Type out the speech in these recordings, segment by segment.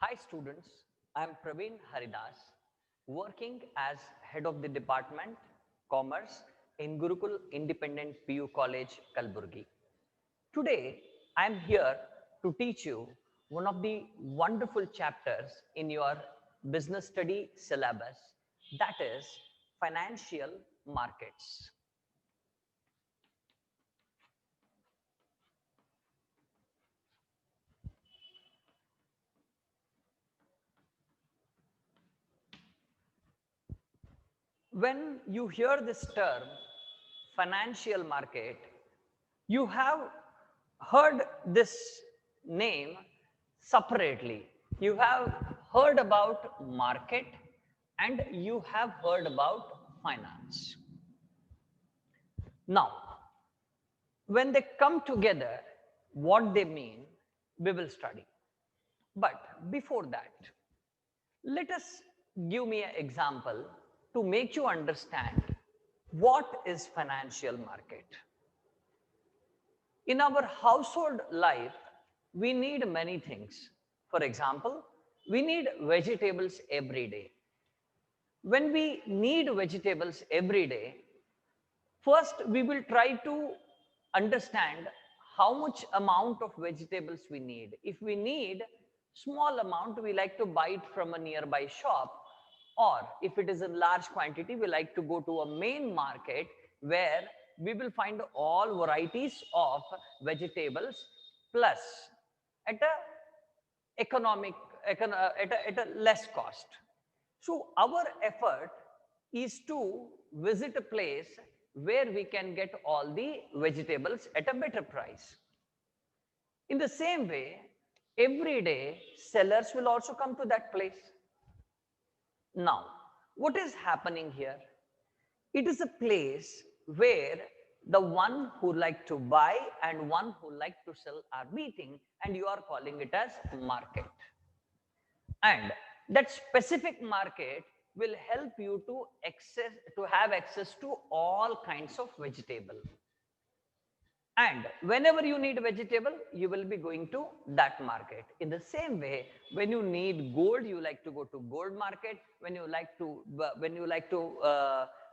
Hi students, I am Praveen Haridas, working as head of the department Commerce in Gurukul Independent PU College, Kalburgi. Today, I am here to teach you one of the wonderful chapters in your business study syllabus, that is financial markets. When you hear this term, financial market, you have heard this name separately. You have heard about market and you have heard about finance. Now, when they come together, what they mean, we will study. But before that, let us give me an example to make you understand what is financial market. In our household life, we need many things. For example, we need vegetables every day. When we need vegetables every day, first we will try to understand how much amount of vegetables we need. If we need small amount, we like to buy it from a nearby shop, or if it is in large quantity, we like to go to a main market where we will find all varieties of vegetables plus at a economic at a less cost. So our effort is to visit a place where we can get all the vegetables at a better price. In the same way, every day sellers will also come to that place. Now, what is happening here? It is a place where the one who like to buy and one who like to sell are meeting, and you are calling it as market. And that specific market will help you to have access to all kinds of vegetable. And whenever you need vegetable, you will be going to that market. In the same way, when you need gold, you like to go to gold market. When you like to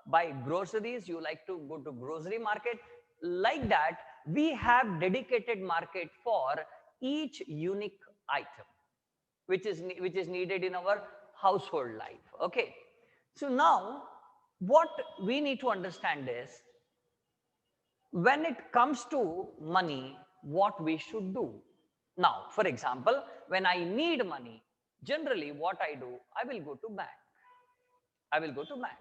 buy groceries, you like to go to grocery market. Like that, we have dedicated market for each unique item, which is needed in our household life. Okay. So now, what we need to understand is, when it comes to money, what we should do. Now, for example, when I need money, generally what I do, I will go to bank. I will go to bank.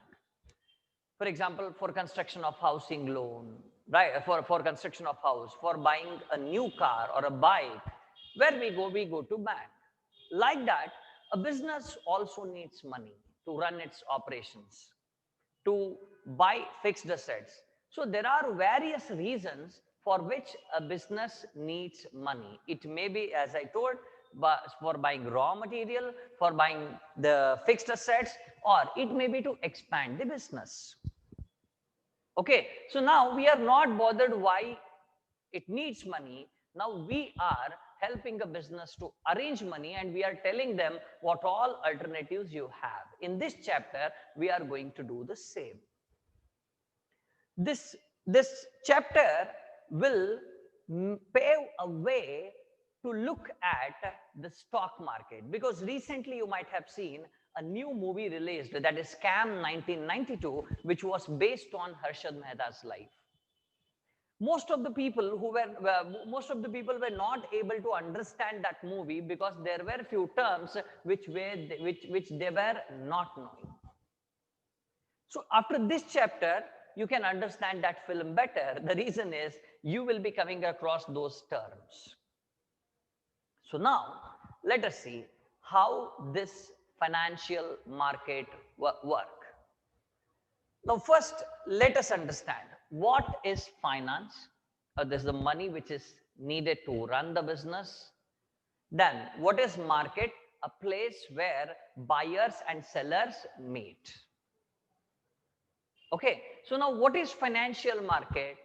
For example, for construction of housing loan, right? For construction of house, for buying a new car or a bike, where we go to bank. Like that, a business also needs money to run its operations, to buy fixed assets. So there are various reasons for which a business needs money. It may be, as I told, for buying raw material, for buying the fixed assets, or it may be to expand the business. Okay, so now we are not bothered why it needs money. Now we are helping a business to arrange money, and we are telling them what all alternatives you have. In this chapter, we are going to do the same. This chapter will pave a way to look at the stock market, because recently you might have seen a new movie released, that is Scam 1992, which was based on Harshad Mehta's life. Most of the people were not able to understand that movie because there were few terms which they were not knowing. So after this chapter, you can understand that film better. The reason is you will be coming across those terms. So now let us see how this financial market work. Now first, let us understand what is finance. This is the money which is needed to run the business. Then what is market? A place where buyers and sellers meet. Okay, so now what is financial market?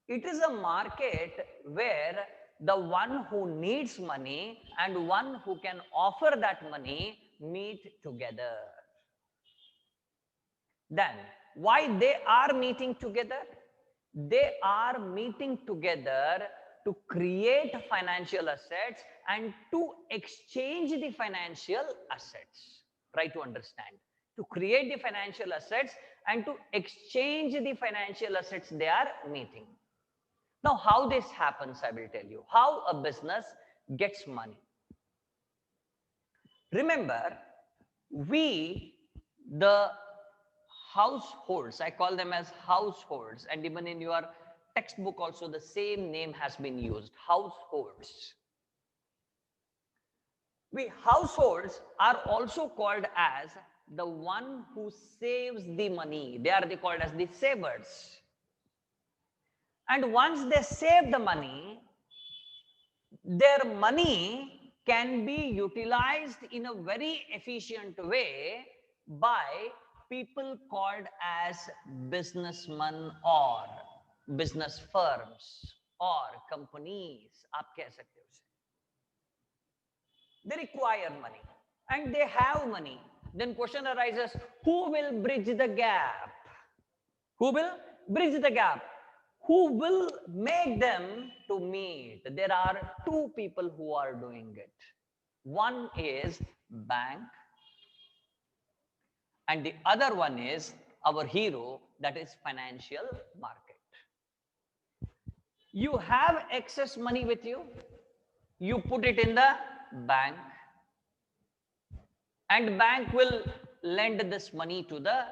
It is a market where the one who needs money and one who can offer that money meet together. Then, why they are meeting together? They are meeting together to create financial assets and to exchange the financial assets. Try to understand. To create the financial assets and to exchange the financial assets, they are meeting. Now, how this happens, I will tell you. How a business gets money. Remember, the households, I call them as households, and even in your textbook also the same name has been used, households. We households are also called as the one who saves the money. They are called as the savers. And once they save the money, their money can be utilized in a very efficient way by people called as businessmen or business firms or companies. आप कह सकते हो उसे. They require money and they have money. Then question arises, who will bridge the gap? Who will bridge the gap? Who will make them to meet? There are two people who are doing it. One is bank and the other one is our hero, that is financial market. You have excess money with you, you put it in the bank and bank will lend this money to the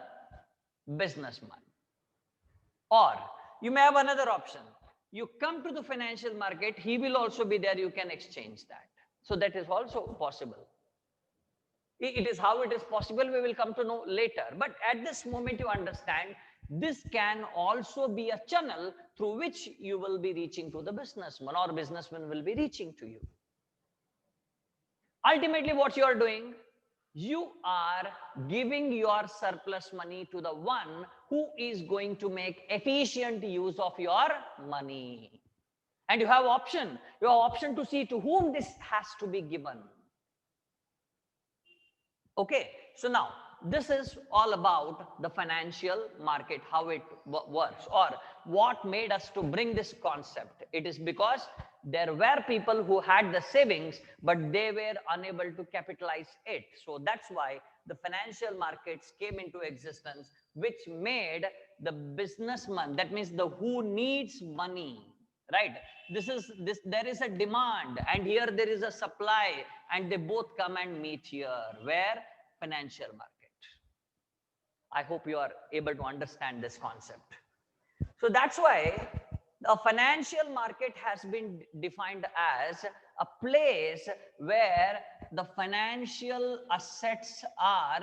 businessman. Or you may have another option. You come to the financial market, he will also be there, you can exchange that. So that is also possible. It is how it is possible, we will come to know later. But at this moment you understand, this can also be a channel through which you will be reaching to the businessman or businessman will be reaching to you. Ultimately what you are doing, you are giving your surplus money to the one who is going to make efficient use of your money. And you have option to see to whom this has to be given. Okay, so now this is all about the financial market, how it works, or what made us to bring this concept. It is because there were people who had the savings, but they were unable to capitalize it. So that's why the financial markets came into existence, which made the businessman, that means the who needs money, right? There is a demand and here there is a supply and they both come and meet here. Where? Financial market. I hope you are able to understand this concept. So that's why the financial market has been defined as a place where the financial assets are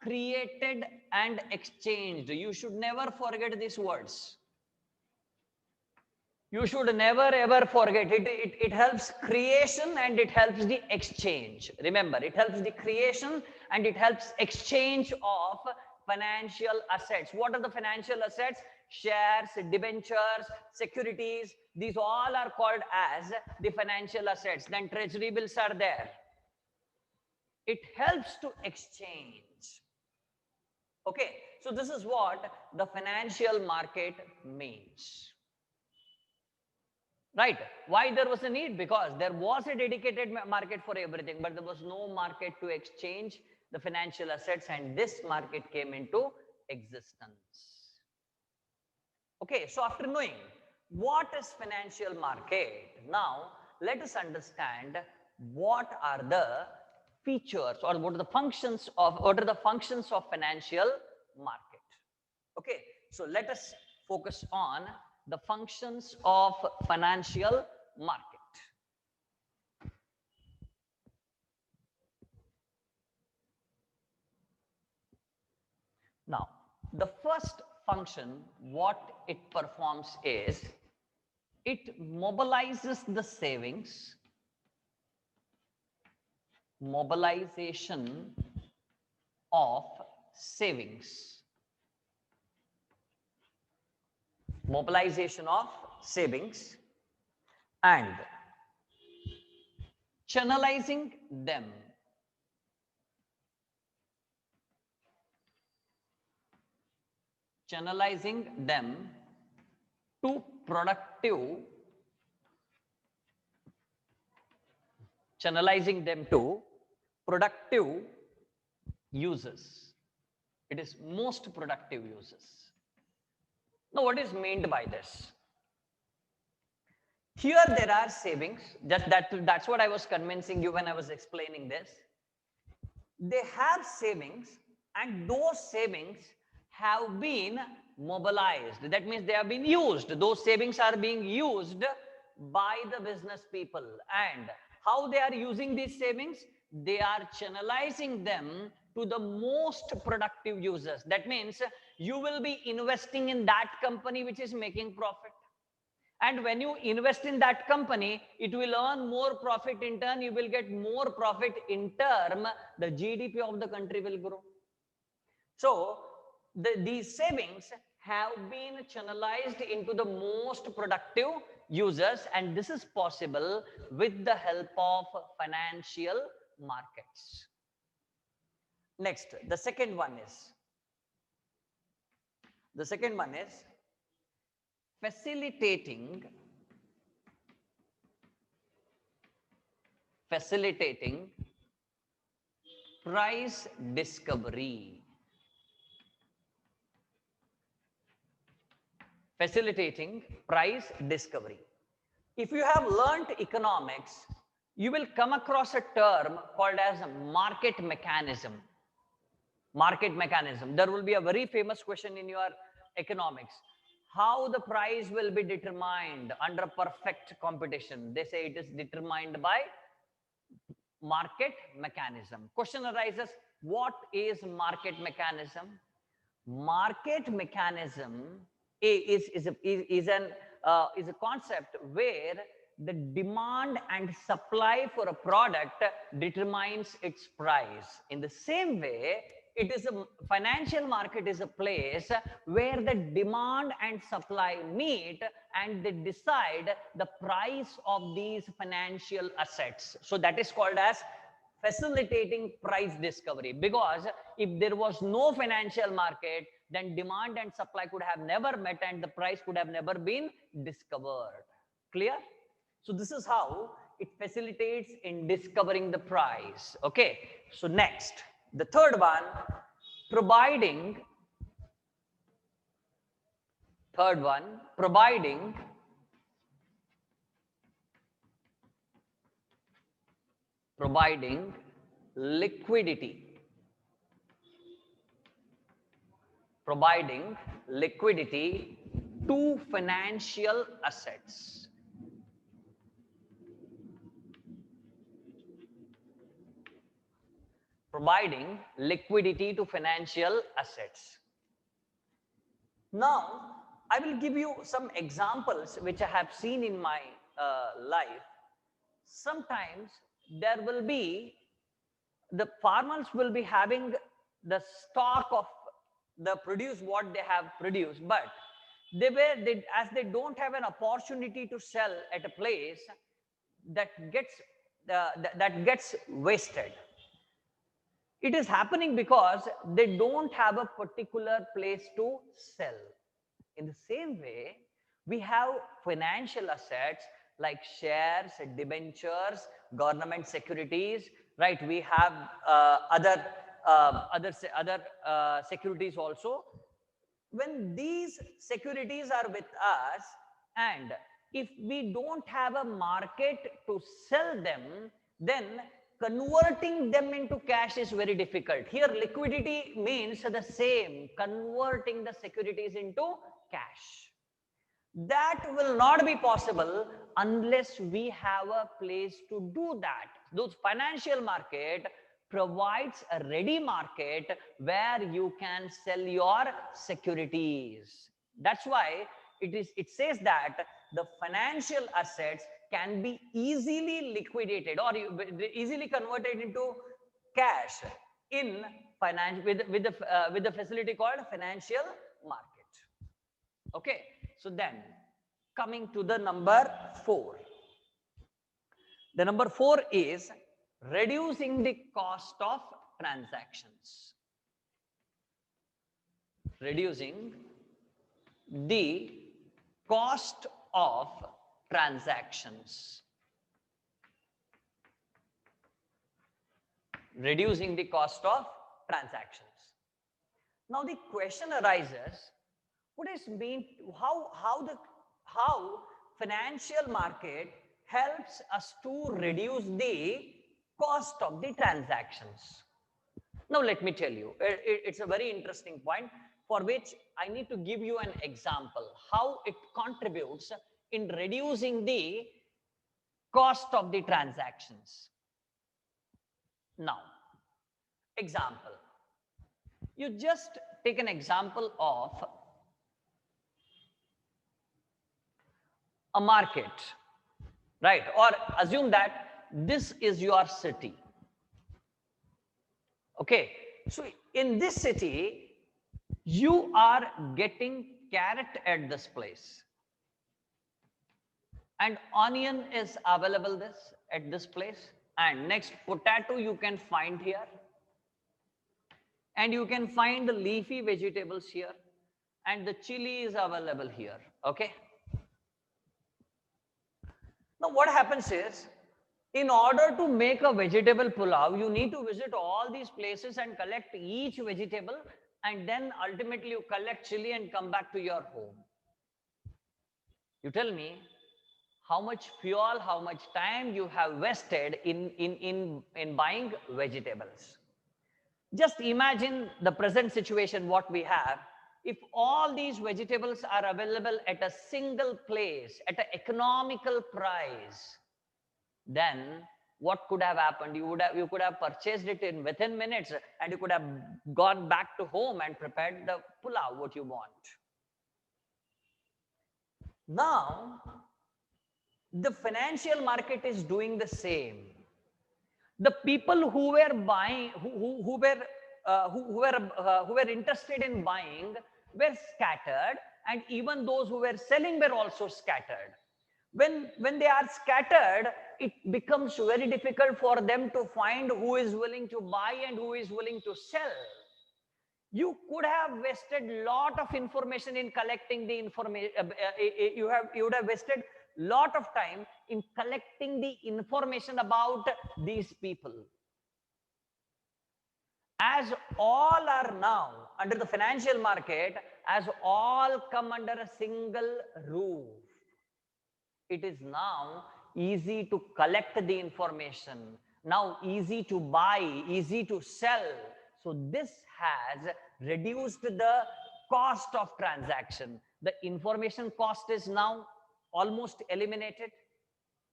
created and exchanged. You should never forget these words. You should never ever forget it. It helps creation and it helps the exchange. Remember, it helps the creation and it helps exchange of financial assets. What are the financial assets? Shares, debentures, securities. These all are called as the financial assets. Then treasury bills are there. It helps to exchange. Okay, so this is what the financial market means. Right? Why there was a need? Because there was a dedicated market for everything, but there was no market to exchange the financial assets, and this market came into existence. Okay, so after knowing what is financial market, now let us understand what are the features or what are the functions of financial market. Okay, so let us focus on the functions of financial market. Now, the first function, what it performs is, it mobilizes the savings, mobilization of savings. Mobilization of savings, and channelizing them. Channelizing them to productive, channelizing them to productive uses. It is most productive uses. Now, what is meant by this? Here there are savings. That's what I was convincing you when I was explaining this. They have savings, and those savings have been mobilized. That means they have been used. Those savings are being used by the business people. And how they are using these savings? They are channelizing them to the most productive users. That means you will be investing in that company which is making profit. And when you invest in that company, it will earn more profit. In turn, you will get more profit. In turn, the GDP of the country will grow. So these savings have been channelized into the most productive users, and this is possible with the help of financial markets. Next, the second one is facilitating price discovery. Facilitating price discovery. If you have learnt economics, you will come across a term called as market mechanism. Market mechanism. There will be a very famous question in your economics. How the price will be determined under perfect competition? They say it is determined by market mechanism. Question arises, what is market mechanism? Market mechanism is a concept where the demand and supply for a product determines its price. In the same way, it is a financial market is a place where the demand and supply meet and they decide the price of these financial assets. So that is called as facilitating price discovery, because if there was no financial market, then demand and supply could have never met and the price could have never been discovered. Clear? So this is how it facilitates in discovering the price. Okay. So next, the third one, providing liquidity. Providing liquidity to financial assets. Providing liquidity to financial assets. Now, I will give you some examples which I have seen in my life. Sometimes there will be, the farmers will be having the stock of the produce what they have produced, but as they don't have an opportunity to sell at a place, that gets wasted. It is happening because they don't have a particular place to sell. In the same way, we have financial assets like shares, debentures, government securities, right? We have other securities also. When these securities are with us, and if we don't have a market to sell them, then converting them into cash is very difficult. Here, liquidity means the same, converting the securities into cash. That will not be possible unless we have a place to do that. Those financial market provides a ready market where you can sell your securities. That's why it says that the financial assets can be easily liquidated or easily converted into cash in finance with the facility called financial market. Okay, so then coming to the number 4, The number 4 is reducing the cost of transactions. Reducing the cost of transactions. Reducing the cost of transactions. Now the question arises, what is mean, how financial market helps us to reduce the cost of the transactions? Now let me tell you, it's a very interesting point for which I need to give you an example how it contributes in reducing the cost of the transactions. Now, example. You just take an example of a market, right? Or assume that this is your city. Okay, so in this city, you are getting carrot at this place, and onion is available at this place, and next potato you can find here, and you can find the leafy vegetables here, and the chili is available here. Okay, now what happens is, in order to make a vegetable pulao, you need to visit all these places and collect each vegetable, and then ultimately you collect chili and come back to your home. You tell me how much fuel, how much time you have wasted in buying vegetables. Just imagine the present situation what we have. If all these vegetables are available at a single place at an economical price, then what could have happened? You could have purchased it in within minutes, and you could have gone back to home and prepared the pulao what you want. Now the financial market is doing the same. The people who were buying, who were interested in buying were scattered, and even those who were selling were also scattered. When they are scattered, it becomes very difficult for them to find who is willing to buy and who is willing to sell. You could have wasted lot of information in collecting the information. You would have wasted lot of time in collecting the information about these people. As all are now under the financial market, as all come under a single roof, it is now easy to collect the information, now easy to buy, easy to sell. So this has reduced the cost of transaction. The information cost is now almost eliminated,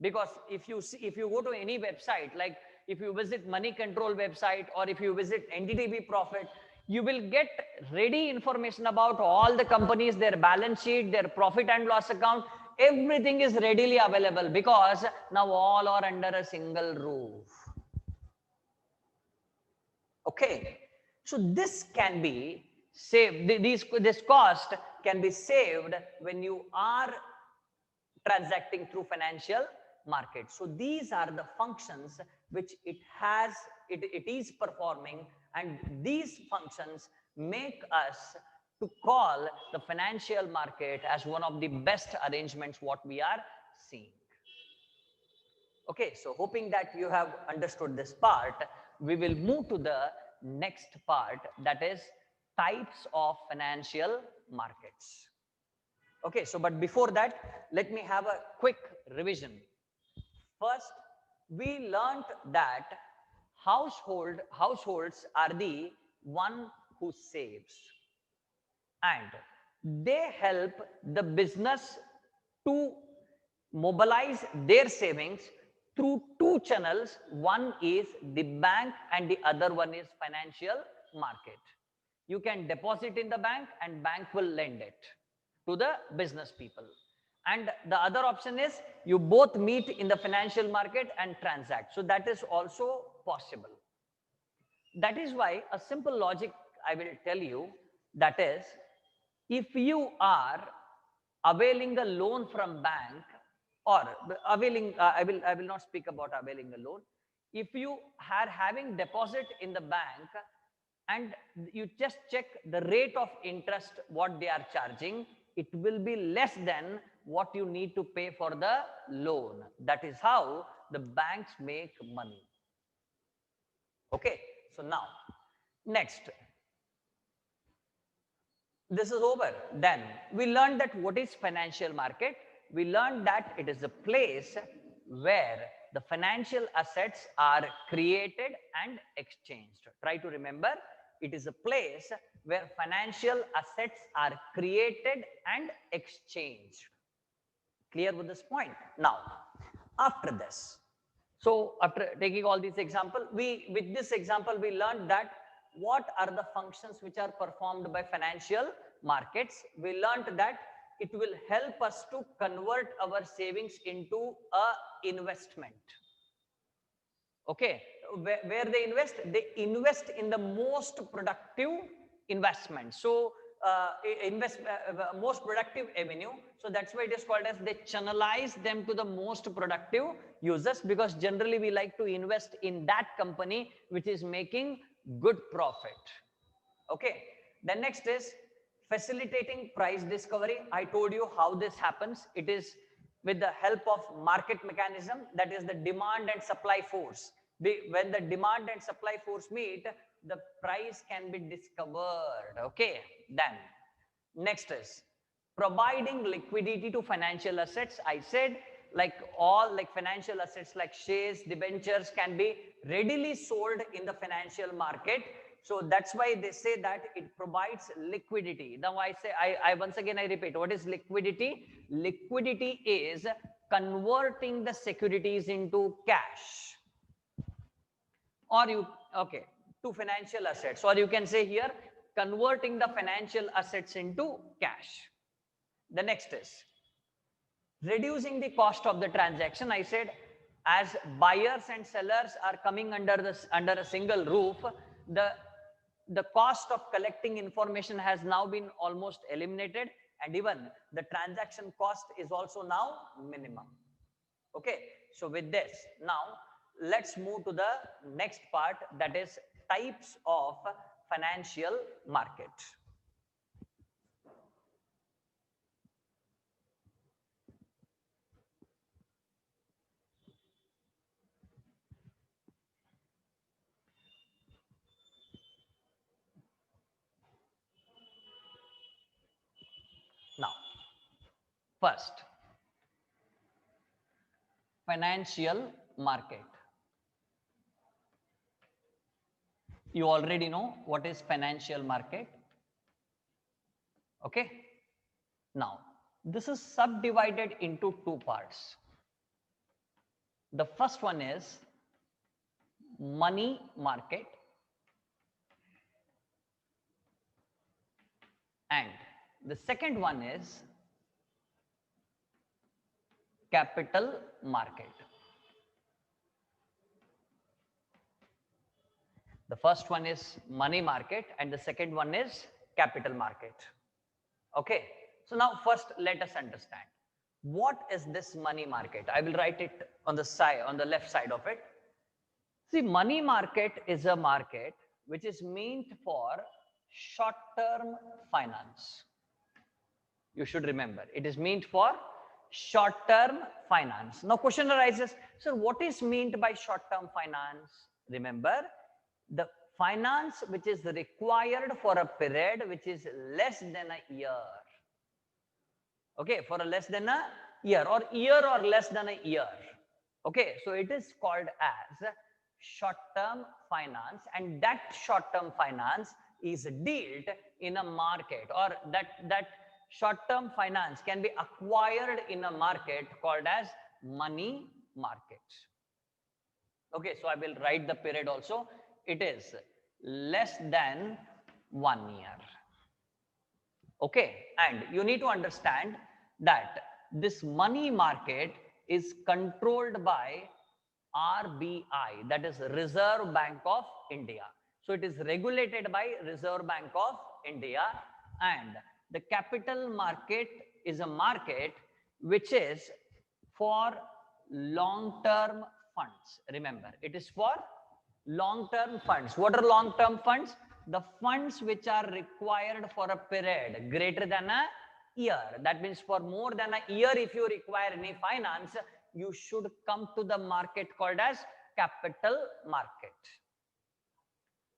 because if you go to any website, like if you visit Money Control website or if you visit NDTV Profit, you will get ready information about all the companies, their balance sheet, their profit and loss account. Everything is readily available because now all are under a single roof. Okay, so this can be saved. This cost can be saved when you are transacting through financial market. So these are the functions which it is performing, and these functions make us to call the financial market as one of the best arrangements what we are seeing. Okay, so hoping that you have understood this part, we will move to the next part, that is types of financial markets. Okay, so but before that, let me have a quick revision. First, we learned that households are the one who saves, and they help the business to mobilize their savings through two channels. One is the bank and the other one is financial market. You can deposit in the bank and bank will lend it to the business people. And the other option is you both meet in the financial market and transact. So that is also possible. That is why a simple logic I will tell you, that is, if you are availing a loan from bank, or availing, I will not speak about availing a loan. If you are having deposit in the bank and you just check the rate of interest what they are charging, it will be less than what you need to pay for the loan. That is how the banks make money. Okay, so now next, this is over. Then we learned that what is financial market. We learned that it is a place where the financial assets are created and exchanged. Try to remember, it is a place where financial assets are created and exchanged. Clear with this point? Now, after this, so after taking all these examples, with this example, we learned that what are the functions which are performed by financial markets. We learned that it will help us to convert our savings into a investment. Okay, where they invest in the most productive investment. So most productive avenue. So that's why it is called as they channelize them to the most productive users, because generally we like to invest in that company which is making good profit. Okay, then next is facilitating price discovery. I told you how this happens. It is with the help of market mechanism, that is the demand and supply force. When the demand and supply force meet, the price can be discovered. Okay, then next is providing liquidity to financial assets. I said like all like financial assets like shares, debentures can be readily sold in the financial market. So that's why they say that it provides liquidity. Now I say, I once again I repeat, what is liquidity? Liquidity is converting the securities into cash, or you, okay, to financial assets, or you can say here converting the financial assets into cash. The next is reducing the cost of the transaction. I said as buyers and sellers are coming under a single roof, the cost of collecting information has now been almost eliminated, and even the transaction cost is also now minimum. Okay, so with this, now let's move to the next part, that is types of financial market. Now, first, financial market. You already know what is financial market. Okay. Now, this is subdivided into two parts. The first one is money market, and the second one is capital market. The first one is money market and the second one is capital market. Okay, so now first let us understand what is this money market. I will write it on the side, on the left side of it. See, money market is a market which is meant for short-term finance. You should remember, it is meant for short-term finance. Now question arises, so what is meant by short-term finance? Remember, the finance which is required for a period which is less than a year. Okay, for a less than a year or less than a year. Okay, so it is called as short-term finance, and that short-term finance is dealt in a market, or that short-term finance can be acquired in a market called as money market. Okay, so I will write the period also. It is less than 1 year. Okay, and you need to understand that this money market is controlled by RBI, that is Reserve Bank of India. So it is regulated by Reserve Bank of India, and the capital market is a market which is for long-term funds. Remember, it is for long-term funds. What are long-term funds? The funds which are required for a period greater than a year. That means for more than a year, if you require any finance, you should come to the market called as capital market.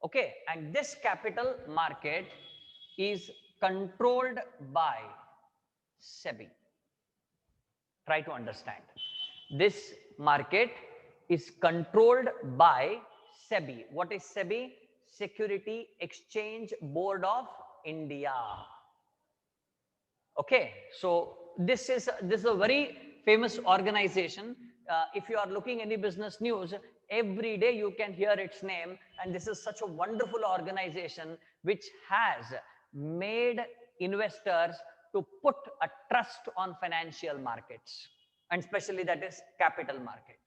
Okay, and this capital market is controlled by SEBI. Try to understand. This market is controlled by SEBI. What is SEBI? Security Exchange Board of India. Okay, so this is a very famous organization. If you are looking any business news, every day you can hear its name, and this is such a wonderful organization which has made investors to put a trust on financial markets, and especially that is capital market.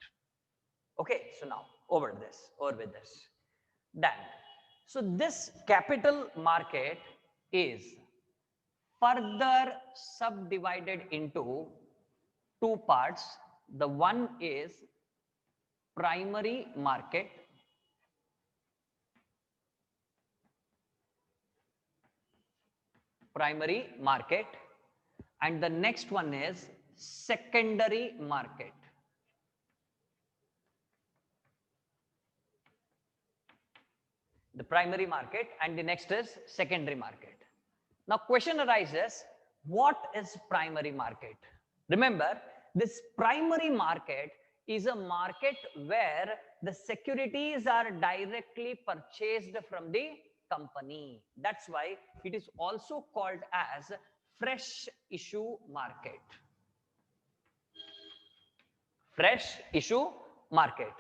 Okay, so now over with this. Then, so this capital market is further subdivided into two parts. The one is primary market, and the next one is secondary market. The primary market and the next is secondary market. Now question arises, what is primary market? Remember, this primary market is a market where the securities are directly purchased from the company. That's why it is also called as fresh issue market. Fresh issue market.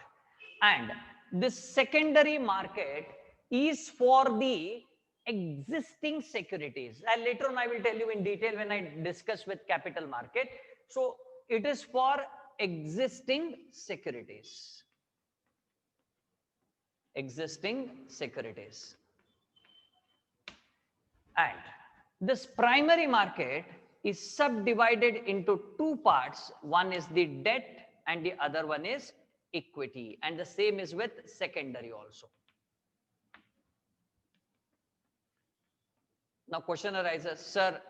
And this secondary market is for the existing securities, and later on I will tell you in detail when I discuss with capital market. So it is for existing securities. And this primary market is subdivided into two parts. One is the debt and the other one is equity, and the same is with secondary also. Now question arises, sir,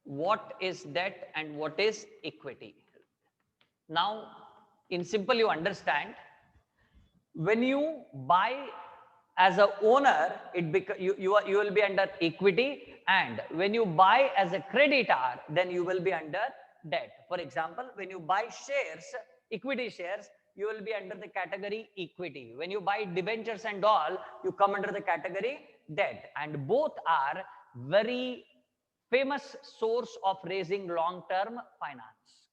what is debt and what is equity? Now in simple you understand, when you buy as a owner, you will be under equity, and when you buy as a creditor, then you will be under debt. For example, when you buy shares, equity shares, you will be under the category equity. When you buy debentures and all, you come under the category debt, and both are very famous source of raising long-term finance,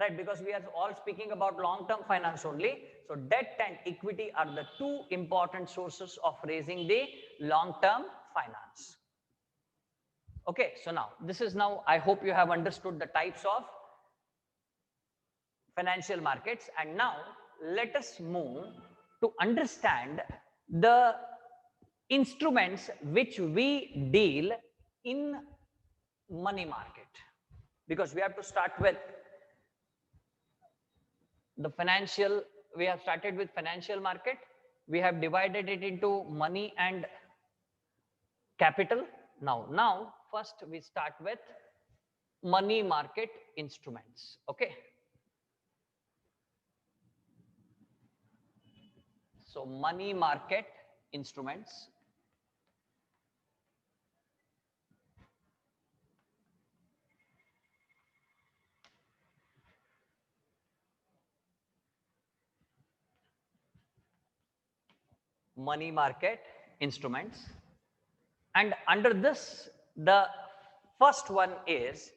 right? Because we are all speaking about long-term finance only. So debt and equity are the two important sources of raising the long-term finance. Okay, so now this is now, I hope you have understood the types of financial markets, and now let us move to understand the instruments which we deal in money market, because we have to start with the financial. We have started with financial market, we have divided it into money and capital. Now first we start with money market instruments. Okay, so money market instruments. Money market instruments, and under this the first one is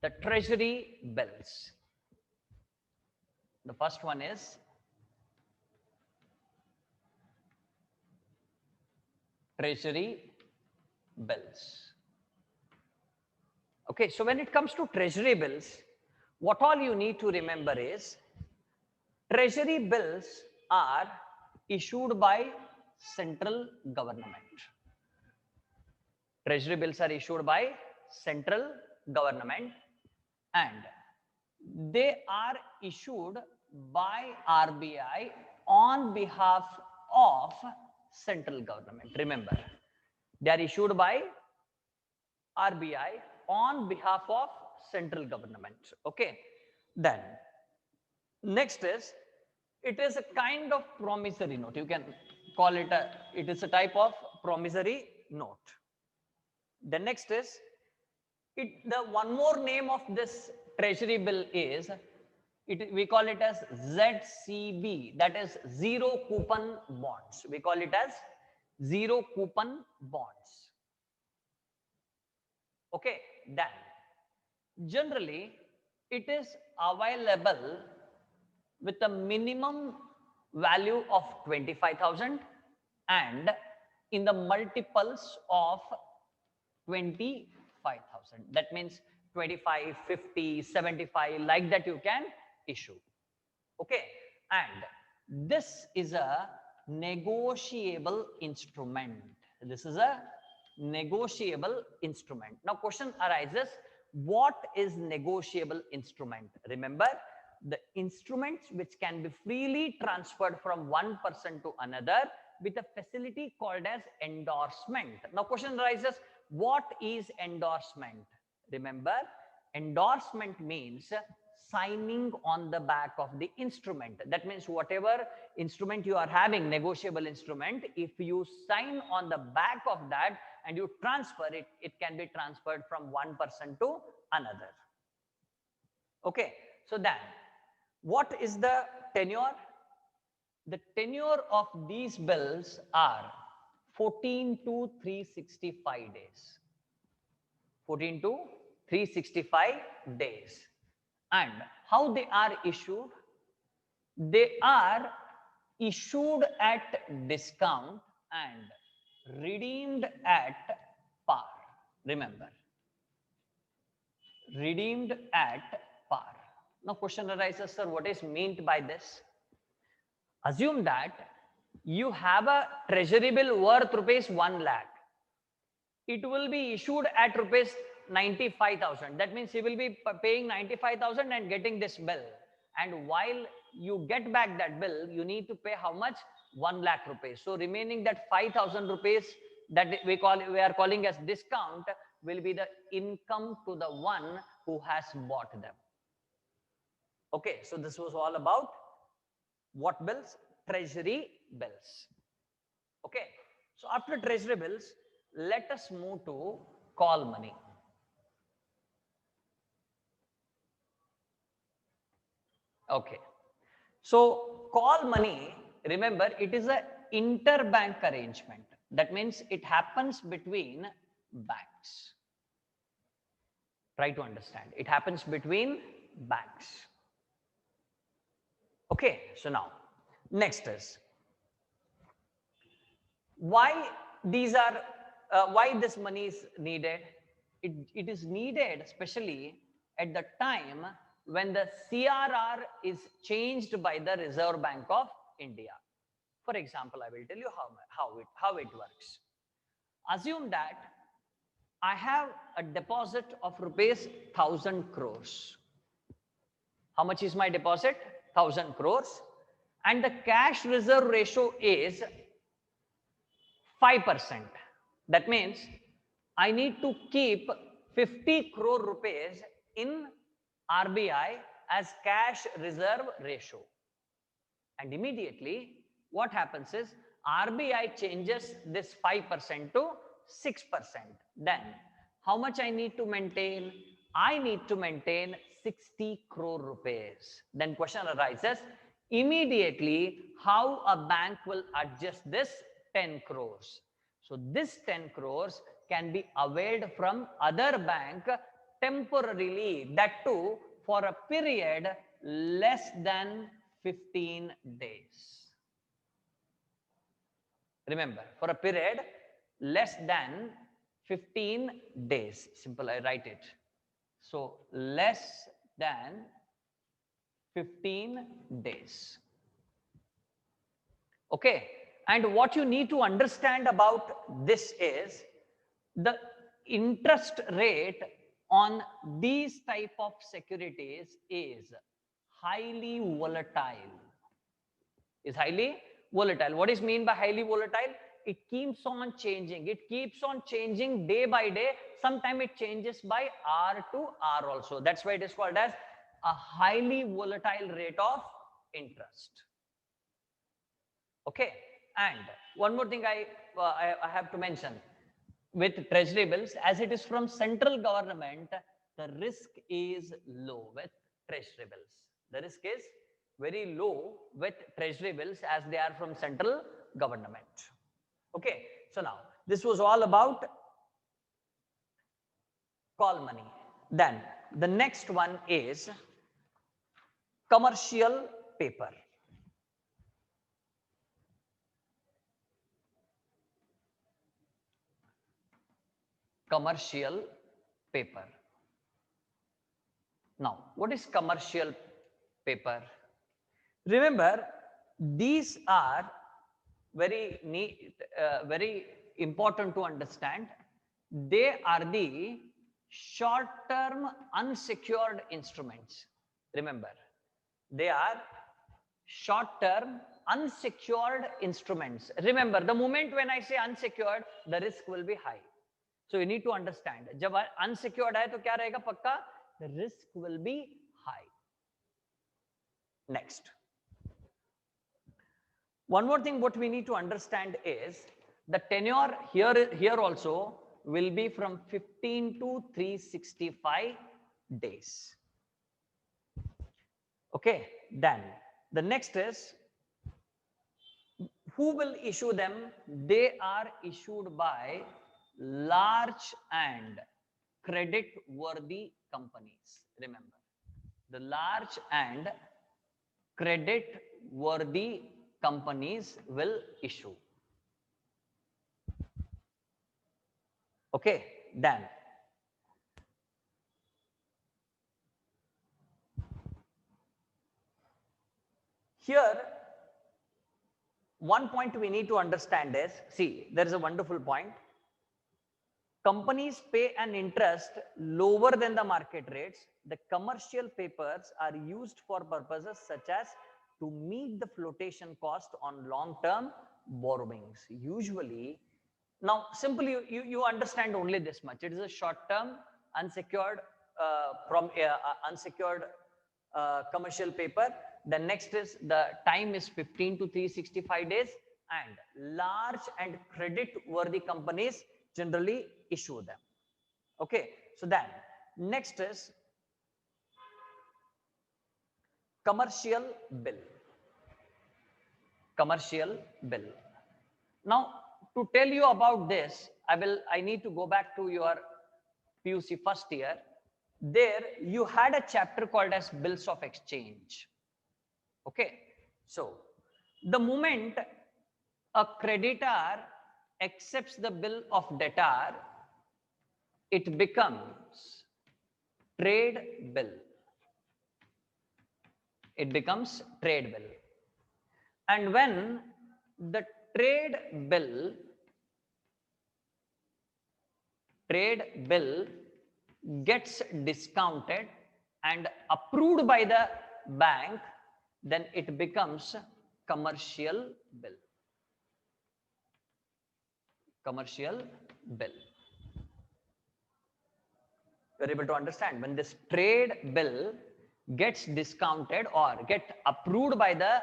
the treasury bills. The first one is treasury bills. Okay, so when it comes to treasury bills, what all you need to remember is treasury bills are issued by central government. Treasury bills are issued by central government, and they are issued by RBI on behalf of central government. Remember, they are issued by RBI on behalf of central government. Okay. Then next is, it is a kind of promissory note. You can call it it is a type of promissory note. The next is, the one more name of this treasury bill is, we call it as ZCB, that is zero coupon bonds. We call it as zero coupon bonds. Okay, then generally it is available with a minimum value of 25,000 and in the multiples of 25,000. That means 25, 50, 75, like that you can issue. Okay, and this is a negotiable instrument. This is a negotiable instrument. Now question arises, what is negotiable instrument? Remember, the instruments which can be freely transferred from one person to another with a facility called as endorsement. Now question arises, what is endorsement? Remember, endorsement means signing on the back of the instrument. That means whatever instrument you are having, negotiable instrument, if you sign on the back of that and you transfer it, it can be transferred from one person to another. Okay, so then what is the tenure? The tenure of these bills are 14 to 365 days. 14 to 365 days. And how they are issued? They are issued at discount and redeemed at par. Remember, redeemed at par. Now question arises, sir, what is meant by this? Assume that you have a treasury bill worth rupees 1 lakh. It will be issued at rupees 95,000. That means you will be paying 95,000 and getting this bill. And while you get back that bill, you need to pay how much? 1 lakh rupees. So remaining that 5,000 rupees that we are calling as discount will be the income to the one who has bought them. Okay, so this was all about what bills? Treasury bills. Okay, so after treasury bills, let us move to call money. Okay, so call money, remember, it is an interbank arrangement. That means it happens between banks. Try to understand. It happens between banks. Okay, so now next is, why these are why this money is needed? It is needed especially at the time when the CRR is changed by the Reserve Bank of India. For example, I will tell you how it works. Assume that I have a deposit of rupees 1,000 crores. How much is my deposit? 1,000 crores. And the cash reserve ratio is 5%. That means I need to keep 50 crore rupees in RBI as cash reserve ratio. And immediately what happens is RBI changes this 5% to 6%. Then how much I need to maintain? I need to maintain 60 crore rupees. Then question arises, immediately how a bank will adjust this 10 crores. So this 10 crores can be availed from other bank temporarily, that too for a period less than 15 days. Remember, for a period less than 15 days. Simple, I write it. So less than 15 days. Okay. And what you need to understand about this is the interest rate on these type of securities is highly volatile. Is highly volatile. What is mean by highly volatile? It keeps on changing. It keeps on changing day by day. Sometimes it changes by hour to hour also. That's why it is called as a highly volatile rate of interest. Okay. And one more thing I have to mention with treasury bills, as it is from central government, the risk is low with treasury bills. The risk is very low with treasury bills as they are from central government. Okay, so now this was all about call money. Then the next one is commercial paper. Commercial paper. Now, what is commercial paper? Remember, these are very neat, very important to understand. They are the short-term unsecured instruments. Remember, they are short-term unsecured instruments. Remember, the moment when I say unsecured, the risk will be high. So you need to understand. जब unsecured है तो क्या रहेगा पक्का? The risk will be high. Next. One more thing what we need to understand is the tenure here also will be from 15 to 365 days. Okay, then the next is who will issue them? They are issued by large and credit worthy companies. Remember, the large and credit worthy companies will issue. Okay, then here one point we need to understand is, see, there is a wonderful point. Companies pay an interest lower than the market rates. The commercial papers are used for purposes such as to meet the flotation cost on long-term borrowings. Usually, now simply you understand only this much. It is a short-term unsecured unsecured commercial paper. The next is the time is 15 to 365 days, and large and credit-worthy companies generally issue them. Okay, so then next is commercial bill. Commercial bill. Now, to tell you about this, I need to go back to your PUC first year. There you had a chapter called as bills of exchange. Okay, so the moment a creditor accepts the bill of debtor, it becomes trade bill. It becomes trade bill. And when the trade bill gets discounted and approved by the bank, then it becomes commercial bill. Commercial bill. You're able to understand, when this trade bill gets discounted or get approved by the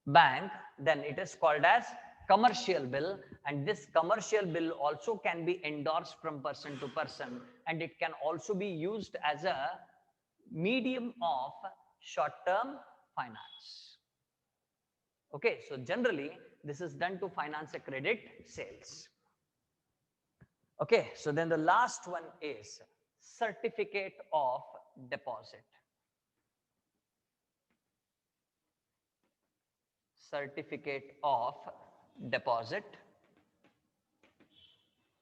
bank, then it is called as commercial bill. And this commercial bill also can be endorsed from person to person, and it can also be used as a medium of short-term finance. Okay, so generally this is done to finance a credit sales. Okay, so then the last one is certificate of deposit. Certificate of deposit.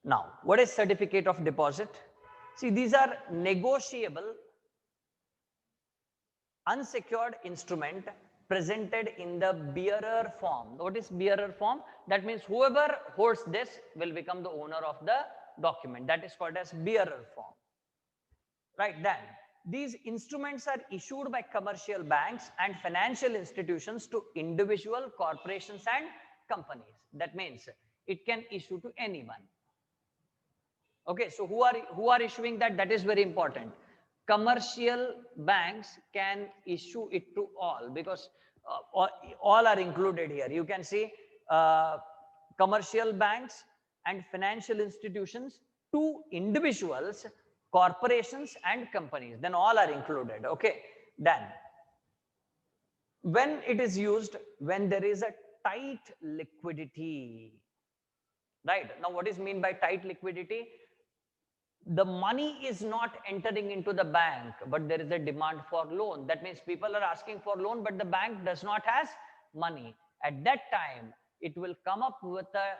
Now, what is certificate of deposit? See, these are negotiable unsecured instrument presented in the bearer form. What is bearer form? That means whoever holds this will become the owner of the document that is called as bearer form. Right, then these instruments are issued by commercial banks and financial institutions to individual corporations and companies. That means it can issue to anyone. Okay, so who are issuing that? That is very important. Commercial banks can issue it to all, because all are included here. You can see commercial banks and financial institutions to individuals, corporations and companies, then all are included. Okay, then when it is used when there is a tight liquidity. Right, now what is mean by tight liquidity? The money is not entering into the bank, but there is a demand for loan. That means people are asking for loan, but the bank does not has money. At that time, it will come up with a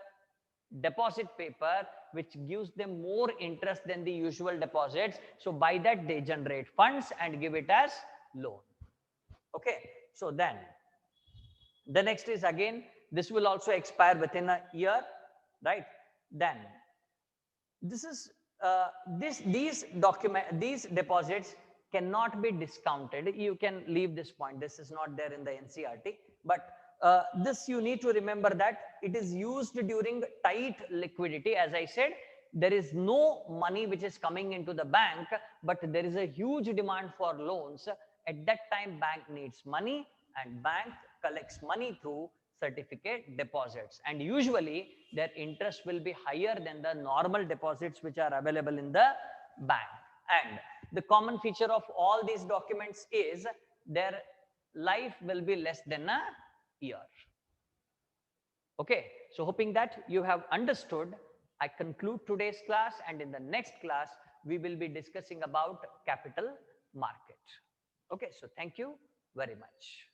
deposit paper which gives them more interest than the usual deposits. So by that they generate funds and give it as loan. Okay, so then the next is, again, this will also expire within a year, right? Then this is these deposits cannot be discounted. You can leave this point. This is not there in the NCERT, but this you need to remember that it is used during tight liquidity. As I said, there is no money which is coming into the bank, but there is a huge demand for loans. At that time, bank needs money, and bank collects money through certificate deposits, and usually their interest will be higher than the normal deposits which are available in the bank. And the common feature of all these documents is their life will be less than a year. Okay, so hoping that you have understood, I conclude today's class, and in the next class we will be discussing about capital market. Okay, so thank you very much.